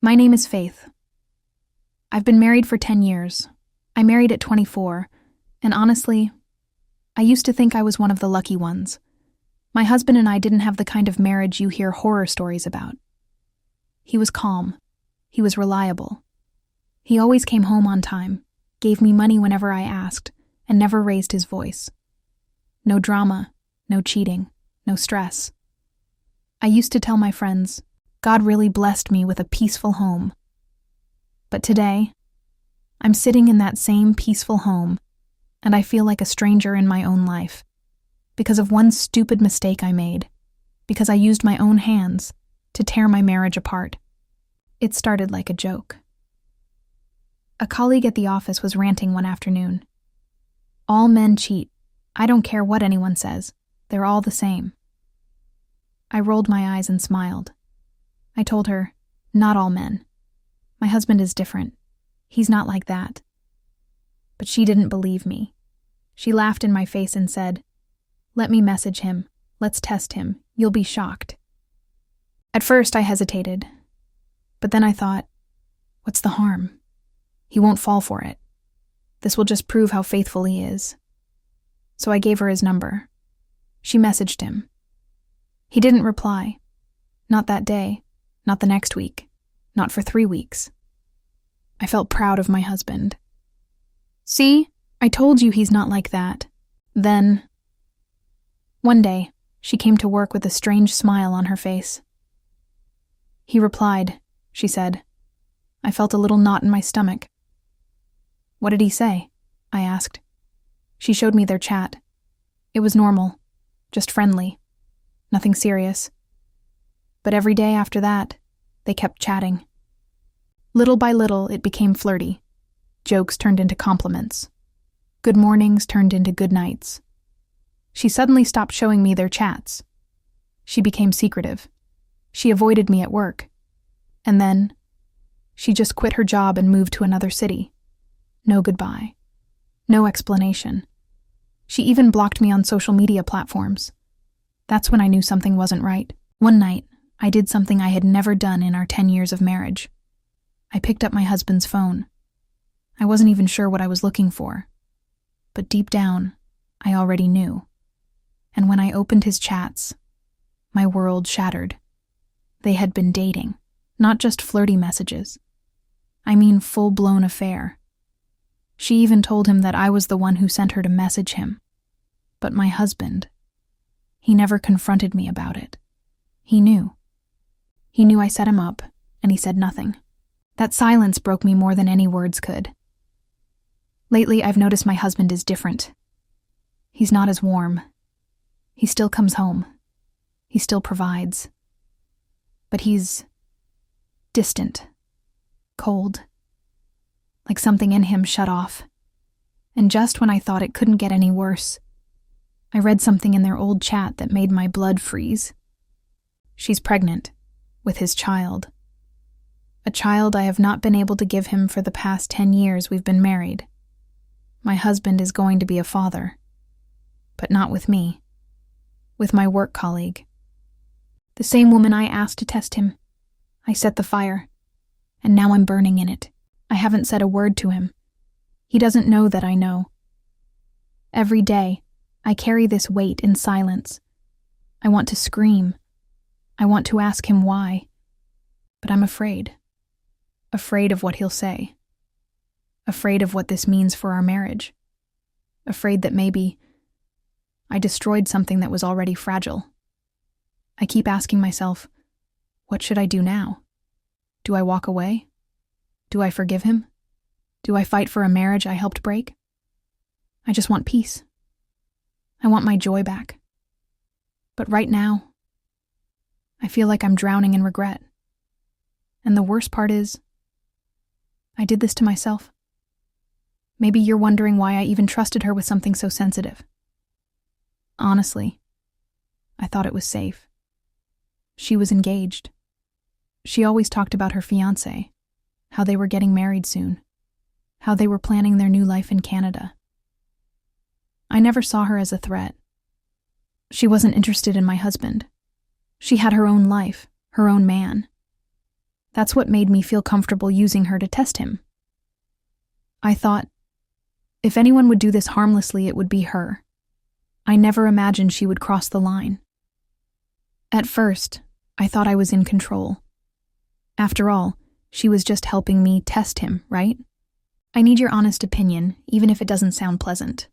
My name is Faith. I've been married for 10 years. I married at 24, and honestly, I used to think I was one of the lucky ones. My husband and I didn't have the kind of marriage you hear horror stories about. He was calm. He was reliable. He always came home on time, gave me money whenever I asked, and never raised his voice. No drama, no cheating, no stress. I used to tell my friends, God really blessed me with a peaceful home. But today, I'm sitting in that same peaceful home, and I feel like a stranger in my own life, because of one stupid mistake I made, because I used my own hands to tear my marriage apart. It started like a joke. A colleague at the office was ranting one afternoon. All men cheat. I don't care what anyone says. They're all the same. I rolled my eyes and smiled. I told her, not all men. My husband is different. He's not like that. But she didn't believe me. She laughed in my face and said, let me message him. Let's test him. You'll be shocked. At first I hesitated. But then I thought, what's the harm? He won't fall for it. This will just prove how faithful he is. So I gave her his number. She messaged him. He didn't reply. Not that day. Not the next week. Not for 3 weeks. I felt proud of my husband. See, I told you he's not like that. Then, one day, she came to work with a strange smile on her face. He replied, she said. I felt a little knot in my stomach. What did he say? I asked. She showed me their chat. It was normal, just friendly, nothing serious. But every day after that, they kept chatting. Little by little, it became flirty. Jokes turned into compliments. Good mornings turned into good nights. She suddenly stopped showing me their chats. She became secretive. She avoided me at work. And then, she just quit her job and moved to another city. No goodbye. No explanation. She even blocked me on social media platforms. That's when I knew something wasn't right. One night, I did something I had never done in our 10 years of marriage. I picked up my husband's phone. I wasn't even sure what I was looking for. But deep down, I already knew. And when I opened his chats, my world shattered. They had been dating, not just flirty messages. I mean full-blown affair. She even told him that I was the one who sent her to message him. But my husband, he never confronted me about it. He knew. He knew I set him up, and he said nothing. That silence broke me more than any words could. Lately, I've noticed my husband is different. He's not as warm. He still comes home. He still provides. But he's distant, cold, like something in him shut off. And just when I thought it couldn't get any worse, I read something in their old chat that made my blood freeze. She's pregnant, with his child. A child I have not been able to give him for the past 10 years we've been married. My husband is going to be a father. But not with me. With my work colleague. The same woman I asked to test him. I set the fire, and now I'm burning in it. I haven't said a word to him. He doesn't know that I know. Every day, I carry this weight in silence. I want to scream. I want to ask him why. But I'm afraid. Afraid of what he'll say. Afraid of what this means for our marriage. Afraid that maybe I destroyed something that was already fragile. I keep asking myself, what should I do now? Do I walk away? Do I forgive him? Do I fight for a marriage I helped break? I just want peace. I want my joy back. But right now, I feel like I'm drowning in regret. And the worst part is, I did this to myself. Maybe you're wondering why I even trusted her with something so sensitive. Honestly, I thought it was safe. She was engaged. She always talked about her fiancé, how they were getting married soon, how they were planning their new life in Canada. I never saw her as a threat. She wasn't interested in my husband. She had her own life, her own man. That's what made me feel comfortable using her to test him. I thought, if anyone would do this harmlessly, it would be her. I never imagined she would cross the line. At first, I thought I was in control. After all, she was just helping me test him, right? I need your honest opinion, even if it doesn't sound pleasant.